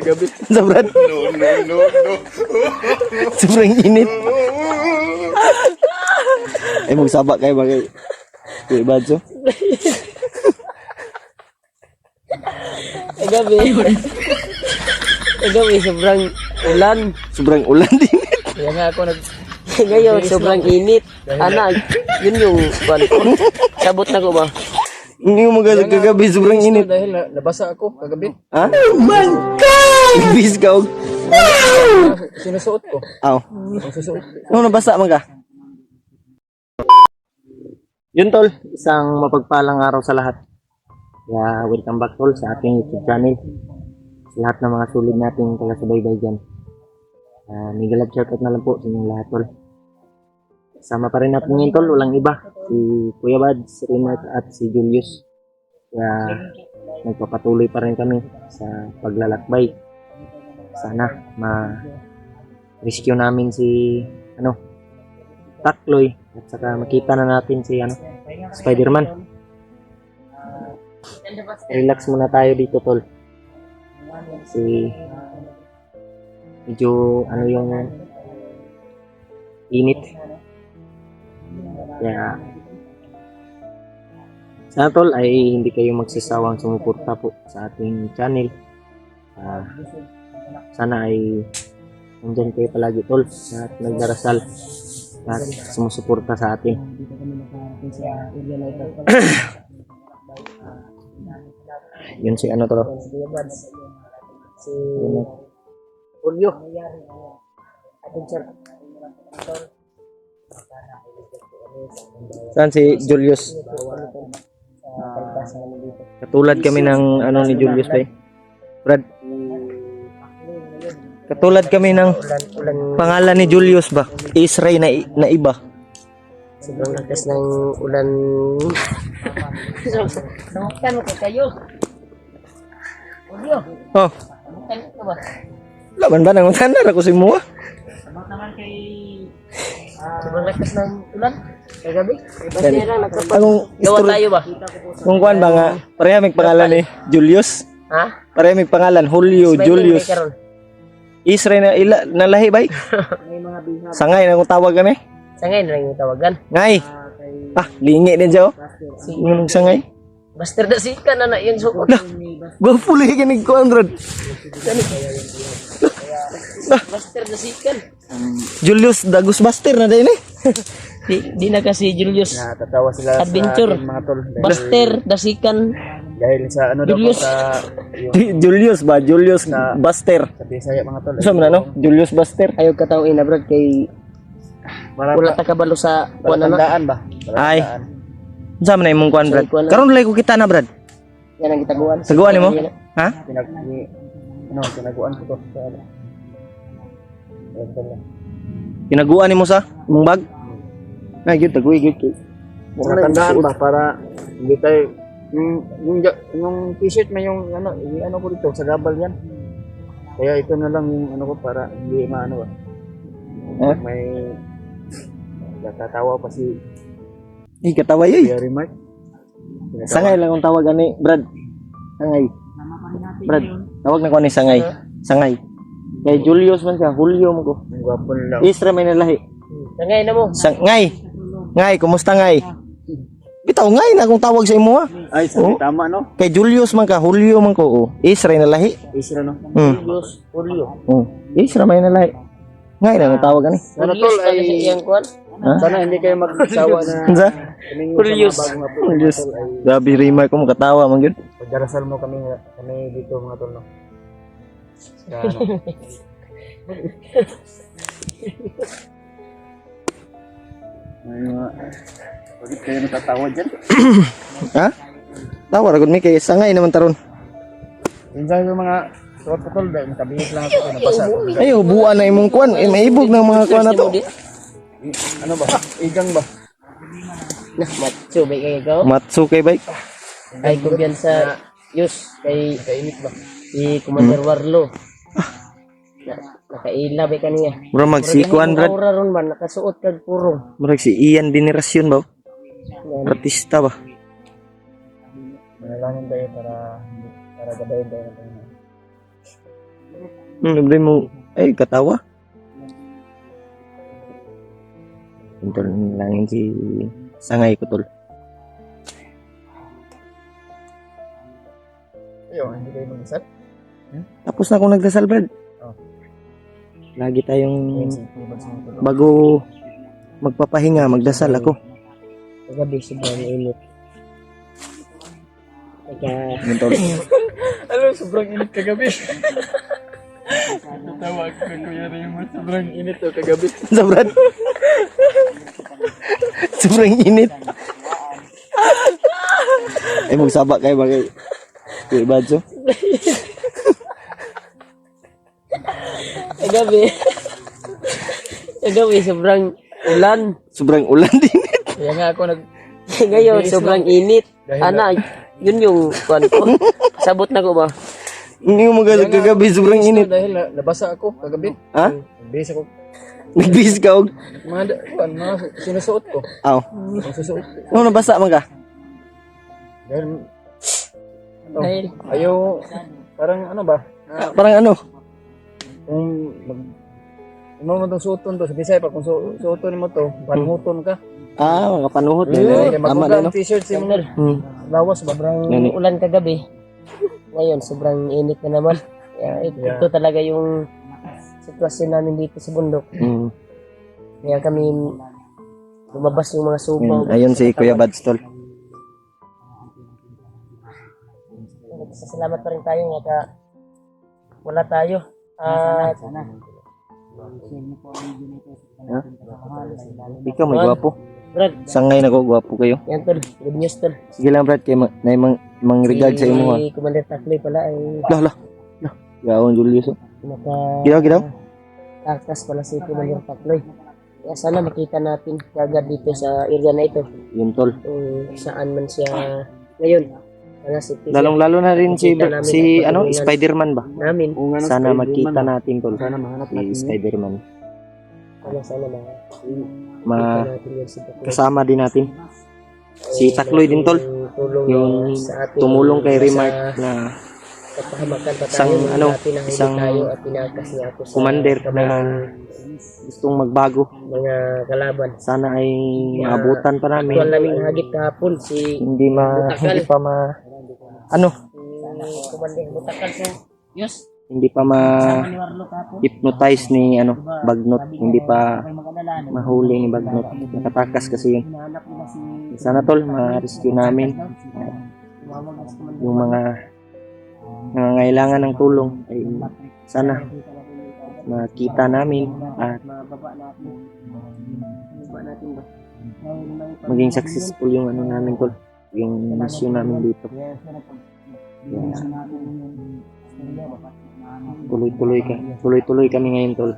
Gabi. Sa Brad. No. Sobrang init. Ay, magsabak kayo bagay. Kuya Badso. Kagabi. Kagabi, sobrang ulan. Sobrang ulan din. Kaya nga ako ngayon, sobrang init. Ana, yun yung kwan ko. Sabot na ko ba? Hindi mo kagabi, sobrang init. Dahil nabasa ako kagabi. Ha? Oh my God! Bis ka. Sinusuot ko. Aw. Ang susuot. Ano nabasa man ka? Yun tol, isang mapagpalang araw sa lahat. Kaya welcome back tol sa ating YouTube channel. Sa lahat ng mga sulit nating taga-subaybay dyan. Mega love shoutout na lang po sa inyong lahat tol. Sama pa rin natin ngayon tol, walang iba. Si Kuya Bad, si Remark at si Julius. Kaya nagpapatuloy pa rin kami sa paglalakbay. Sana ma-rescue namin si Takloy at saka makita na natin si Spider-Man. Relax muna tayo dito tol. Kasi medyo yung init. Kaya sana tol ay hindi kayo magsasawang sumuporta po sa ating channel. Sana ay nandyan kayo palagi tol at nagdarasal at sumusuporta sa atin. Yun si tol. Si Julio. Adventure. Saan si Julius? Katulad kami ng ni Julius ba? Brad. Katulad kami ng pangalan ni Julius ba? Israel na iba. Sobrang lakas ng ulan. Samukan mo kayo. Julio. Oh. Samukan ka ba? Laban ba nang tanda ako si Mua? Sabot naman kay sobrang lakas ng ulan. Kagabi. Basta lang nagkapag. Anong Gawa tayo ba? Kung kuan ba nga, pareha may pangalan ni Julius. Ha? Pareha may pangalan Julio, Julius. Israel na lahi bay. Sangay na kung tawag kami. Sangay na lang yung tawagan. Ngay. Lingi din siya. Yung sangay. Buster na sikan na yung sukot. Gwapo lagi ka ni Conrad. Buster na sikan. Julius Dagus Buster na din eh. Di na kasi Julius. Natatawa sila Adventure. sa ating mga tol. Buster dasikan. Dahil sa Julius. sa Julius ba? Julius na Buster. sa Bisaya mga tol. Saan mo na Julius Buster. Ayaw ka tao inabrad kay wala ta kabalo sa kuan na. Tandaan ba? Ay. Saan mo na imong kuan Brad? Karon lay ko kita na Brad. Yan ang gitaguan. Taguan mo? Ha? Tinaguan ko to. Pinaguan mo sa imong bag? Ay, gyud taguy gyud. Tandaan ba para hindi tayo yung t-shirt may yung ko dito sa gabal yan. Kaya ito na lang yung ko para hindi maano ba. May natatawa pa si Katawa yoy. Kuya Remark. Sangay lang ang tawag ani, Brad. Sangay. Brad, tawag na ko ni Sangay. Sangay. Kay Julius man siya, Julio mo ko. Ang gwapo nila. Israel may nalahi. Sangay na mo. Sangay. Ngay, kumusta ngay? Bitaw ngay na kung tawag sa imo ha. Ay, tama no? Kay Julius man ka, Julio man ko. Israel nalahi. Isra no? Julius, Julio. Israel may nalahi. Ngay na ang tawag ani. Sana Julius tol ay yang kuan. sana hindi kayo magsawa na Unsa? Julius. Julius. Gabi Rima ko makatawa man gyud. Pagdarasal mo kami dito mga tol no. Sa ano? Ay, bakit kayo natatawa dyan? Ha? Tawa ra gud mi kay Sangay naman taron. Minsan yung mga tol dahil nakabihit lang ako nabasa ako. Ay, ubuan na imong kuan. Maibog ng mga kuan na to. Ano ba? Igang ba? Nah, matso ba kay ikaw? Matsu kay bike. Ay kumpiyansa Yus kay Kainit ba? si Commander Warlo. Nakaila ba kaniya? Bro magsikuan Brad. Aura ron man nakasuot kag purong. Murag si Ian Dinirasyon ba? Artista ba? Manalangin tayo para gabayin tayo ng Libre mo. Ay, katawa. Tol, lang yun si sangay ko, tol. Ayun, hindi kayo mag-isap. Tapos na akong nagdasal, Brad. Oh. Lagi tayong bago magpapahinga, magdasal ako. Kagabi, sobrang init. Kaya, Yun, tol. Ano, sobrang init kagabi. Natawag ko Kuya Raymond, sobrang init to kagabi. Sa Brad. Sobrang init. Ay, magsaba kayo bagay. Kuya Badso. kagabi, sobrang ulan. Sobrang ulan din. Kaya nga ako Ngayon, sobrang init. Ana, yun yung kwan ko. Sabot na ko ba? Hindi mo magalit kagabi, sobrang init. Dahil nabasa ako kagabi. Ha? Nabisa ko. Nagbihis ka og. Mga sinusuot ko. Aw. Ang susuot ko. Ano nabasa man ka? Dahil, Ayaw, parang ano ba? Parang ano? Kung mo itong suoton to, sa Bisaya pa, kung suoton mo to, panuhuton ka. Mga panuhot. Kaya Tama maguga din, no? ang t-shirt si mga lawas ba? sobrang Nani. ulan kagabi. Ngayon, sobrang init na naman. Kaya, ito talaga yung sitwasyon namin dito sa bundok. Kaya kami lumabas yung mga subaw. Ayun si Kuya Bads, tol. Salamat pa rin tayo nga wala tayo. At Ikaw may gwapo. Brad, Sangay na ko, gwapo kayo. yan tol, good news tol. Sige lang, Brad, kay na mang regard sa imo, ha. Si Commander Takloy pala ay Lah. Gawon, Julius, oh. naka Gidaw. takas pala si Commander Takloy. Kaya sana makita natin kagad dito sa area na ito Yun, tol. kung saan man siya ngayon. Sana si Tisha Lalong-lalo na rin si, Makita namin si ang ano, pagtulungan. Spider-Man ba? namin. Sana makita natin, tol. Sana mahanap Si natin yun. Spider-Man. Sana Ma natin yun si Takloy. kasama din natin. Si Takloy din, tol. Tulong Yung sa atin tumulong kay sa Remark na kapahamakan pa tayo isang, nung ano, dati na hindi isang tayo at tinakas niya ako sa commander kamay na ng gustong magbago. mga kalaban. Sana ay maabutan pa namin. Actual naming hagit kahapon si Hindi pa ma ano, Commander Butakal sa Diyos. hindi pa hypnotize ni ano, Bagnot, hindi pa mahuli ni Bagnot. Nakatakas kasi yun. Sana, tol, ma-rescue namin yung mga nangangailangan ng tulong ay sana makita namin at maging successful yung ano namin, tol, yung mission namin dito. Yeah. Tuloy-tuloy kami ngayon, tol.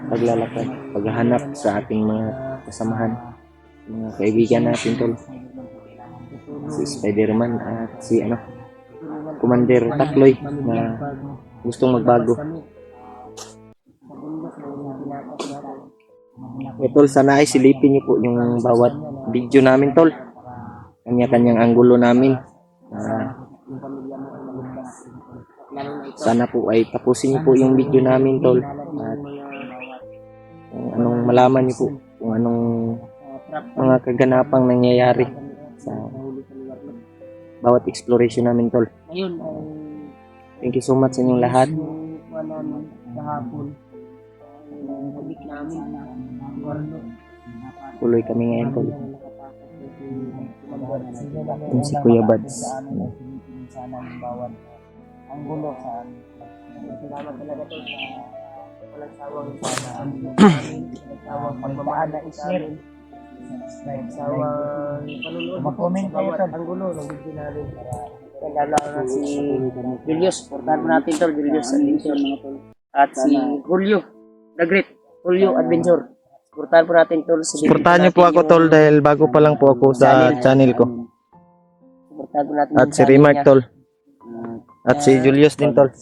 Paglalakad, paghahanap sa ating mga kasamahan, mga kaibigan natin, tol. Si Spider-Man at si ano, Commander Takloy na gustong magbago. Tol, sana ay silipin niyo po yung bawat video namin, tol. Kanya-kanyang anggulo namin. Sana po ay tapusin niyo po yung video namin, tol. At kung anong malaman niyo po, kung anong mga kaganapang nangyayari sa bawat exploration namin, tol. Thank you so much sa inyong lahat. Tuloy kami ngayon, tol. Yung si Kuya Bads. Ang gulo sa salamat talaga to sa walang sawang pagmamahal na i-share. Sawang panunood. Mag-comment kayo tol. Ang gulo ng video namin. Lalo na si Julius. Portahan mo natin tol, Julius Adventure. At si Julio, the Great Julio Adventure. Portahan po natin tol. Suportahan niyo po ako, tol, dahil bago pa lang po ako sa channel ko. Portahan po natin At si Remark, tol. At si Julius din, tol.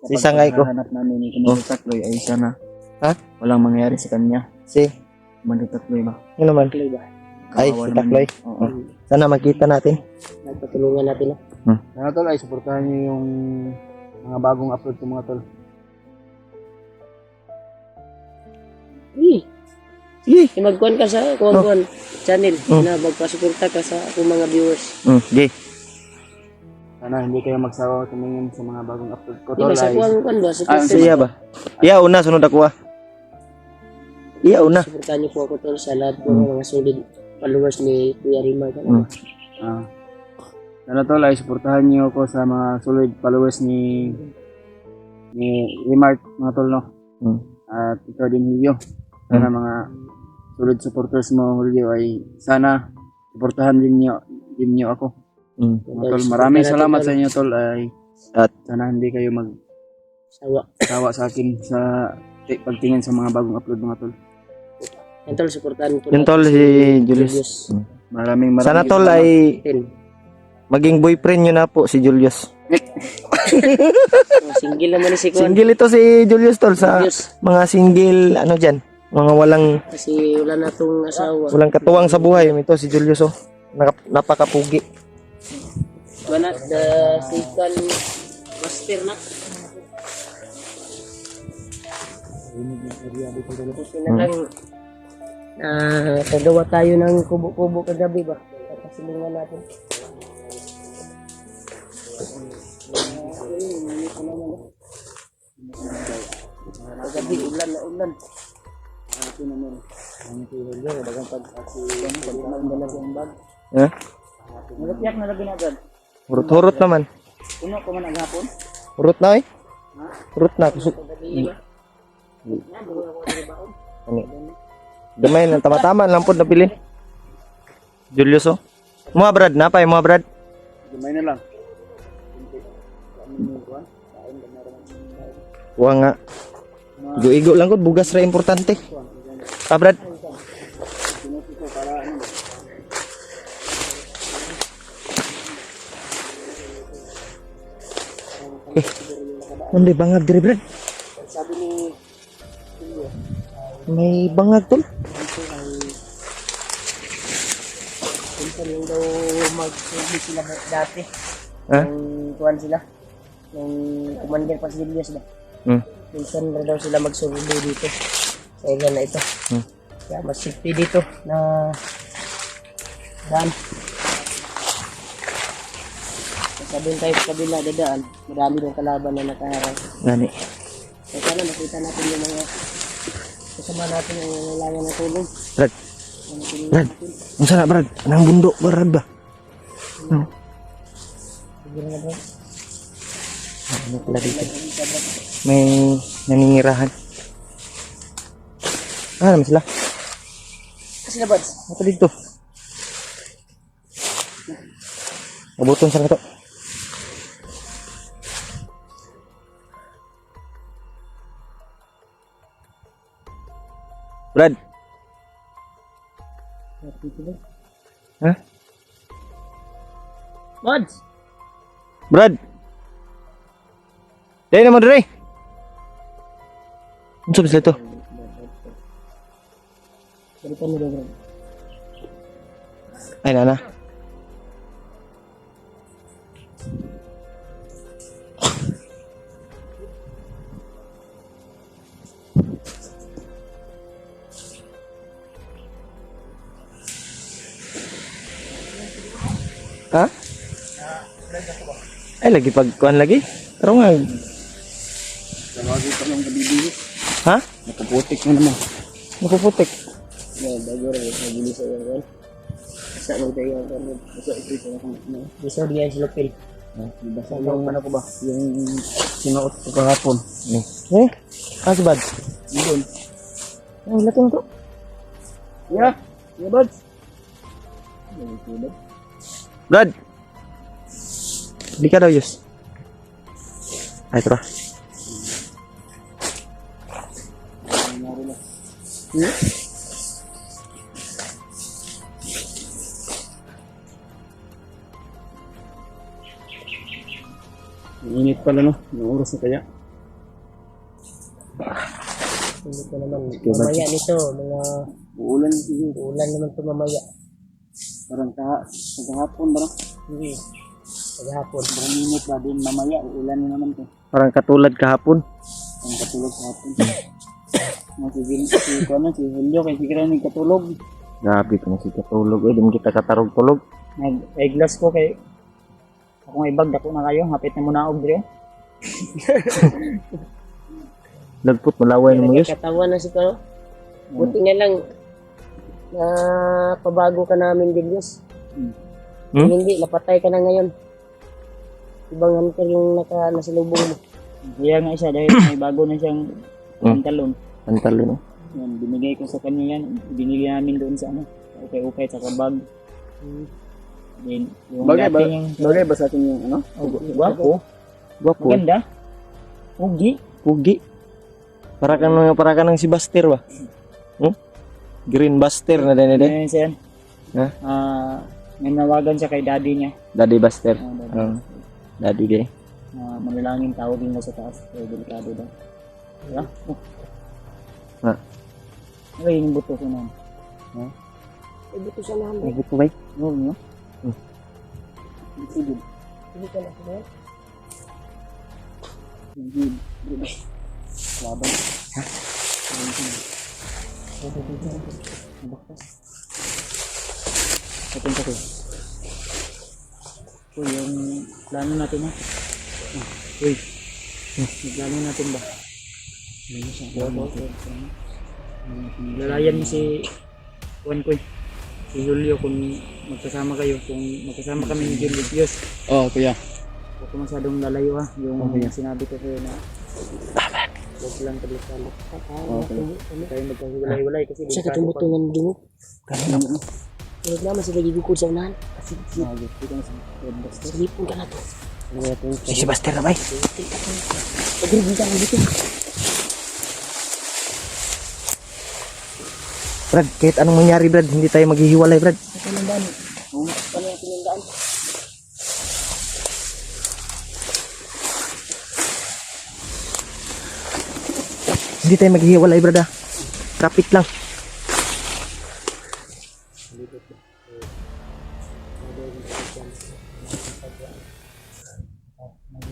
Si Sangay ko. Hanap namin ni Commander Takloy ay sana Ha? walang mangyari sa kanya. Si, Commander Takloy ba? yun naman. Ay, si Takloy. Sana makita natin. Nagpatulungan natin. Ano tol, ay supportahan niyo yung mga bagong upload ko mga tol. Sige. Magkuhan ka sa kuwan channel na magpasuporta ka sa akong mga viewers. Di. Sana hindi kayo magsawa tumingin sa mga bagong upload ko Di tol. ba sa kuwan kuwan ba? Siya ba? Iya una sunod ako. Iya una. Suportahan niyo po ako tol sa lahat po ng mga solid followers ni Kuya Rimar. Sana tol ay suportahan niyo ako sa mga solid followers ni Remark mga tol no. At ikaw din Julio. Sana mga solid supporters mo Julio ay sana suportahan din niyo ako. Mga tol, maraming salamat sa inyo tol ay At sana hindi kayo Sawa. sa akin sa pagtingin sa mga bagong upload mga tol. Yan tol, suportahan po yun tol si Julius. Maraming Sana tol salamat. ay natin. maging boyfriend nyo na po si Julius. Single naman ni si Kuwan. Single ito si Julius tol sa Julius. mga single ano dyan. Mga Kasi wala na tong asawa. walang katuwang sa buhay. Ito si Julius oh. Napakapugi. Wala the second master na. Kasi na lang kagawa tayo ng kubo-kubo kagabi ba? Kasilungan natin. Kagabi, ulan na ulan. Eh? Nagatiyak na lagi na agad. Hurot-hurot naman. Puno ko man agapon. Hurot na eh. Hurot na. Ano? Gamay na tama-tama lang po napili. Julius oh. Mga brad, napay mga brad. Gamay na lang. Kuha nga. Igo-igo lang ko, bugas ra importante. Ah brad. Hindi bangag diri brad. Sabi ni May bangag tol. Pinsan yung daw mag-service sila dati. Ha? Nung tuwan sila. Nung commander pa si Julius ba? Pinsan na daw sila magsurvey dito. Sa area na ito. Kaya mas safety dito na daan. Sabihin tayo sa kabila dadaan. Marami ng kalaban na nakaharang. Gani. Kaya sana makita natin yung mga kasama natin ang nangailangan ng tulong. Brad. Brad. Unsa na brad? Anang bundok brad ba? No. Siguro na ba? Ano pala dito? May naningirahan. Ah, naman sila. Kasi na Bads? Apa dito? Mabuton sa to. Brad. Hah? Bads! Brad. Dahil naman dere. Unsa ba sila to? Balikan mo daw bro. Ay nana. Ha? Ay lagi pagkuan lagi. Pero nga. Tawagin pa lang kabibili. Ha? Nakaputik na naman. Napuputik. Yeah, bago rin. Nagili sa iyo kan. Sa mo tayo kan. Sa ito na kung ano. Gusto diyan sa Lopel. Basta yung ano ko ba? Yung sinuot ko kahapon. Eh? Ah, si Bad. Yun. Ay, latong to. Yeah. Yeah, buds. Brad! Hindi ka daw, Yus. Ay, tara. Init pala no. Anong oras na kaya? Hindi ko naman. Mamaya nito. Mga Uulan siguro. ulan naman ito mamaya. Parang kahapon ba no? Hindi. Paghapon, mga minute ba din mamaya, ulan na naman to. Parang katulad kahapon. Ang katulog sa hapon. Si Julio, kay siguro nagkatulog. Grabe kung si katulog. Di mo kita katarog-tulog. Nag-eyeglass ko kay ako nga ibag, dako na kayo. Hapit na muna og dire. Lagpot, malaway mo yus. Katawa na si Karo. Buti na lang na pabago ka namin, Julius. Hmm? Hindi, napatay ka na ngayon. Ibang hunter yung nasalubong mo. Kaya nga siya, dahil may bago na siyang pantalon. Pantalon. Yan, binigay ko sa kanya yan. Binigay namin doon sa ukay-ukay sa kabag. Then, yung Bagay ba sa atin yung ano? Gwapo. Gwapo. Maganda. Ugi. Pugi. Para ka ng si Buster ba? Green Buster na din. Ano siya? Ha? May nawagan siya kay daddy niya. Daddy Buster. Daddy. Daddy day. Manalangin tawag nila sa taas. Kaya delikado daw. Diba? Ha? Ano yung buto ko naman? Ha? Ay, buto siya naman. Ay, buto ba? No, no? Hmm. Sige. Sige ka na ko ba? Sige. Laban. Ha? Papunta ko. So, yung plano natin ha? Uy. Plano natin ba? Lalayan mo si Juan Koy. Si Julio kung magkasama kayo. Kung magkasama kami ni Julius. Oh, kuya. Huwag ko masyadong lalayo ha. Yung sinabi ko sa'yo na huwag lang talit-talit. Tayo magkahiwalay-walay kasi Sa katumutungan din mo. Huwag naman sila gigukod sa unahan. Salipon ka na to. Si Buster na ba? Pag-review ka lang dito. Brad, kahit anong mangyari Brad, hindi tayo maghihiwalay Brad. Ito lang daan. Paano yung pinandaan? Hindi tayo maghihiwalay Brad ah. Kapit lang.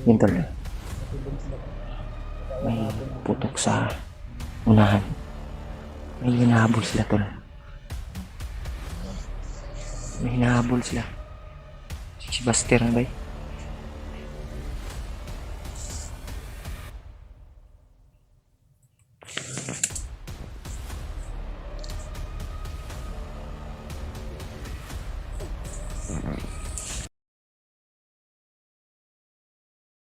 Minto na. May putok sa unahan. May hinahabol sila tol. May hinahabol sila. Si Buster na ba?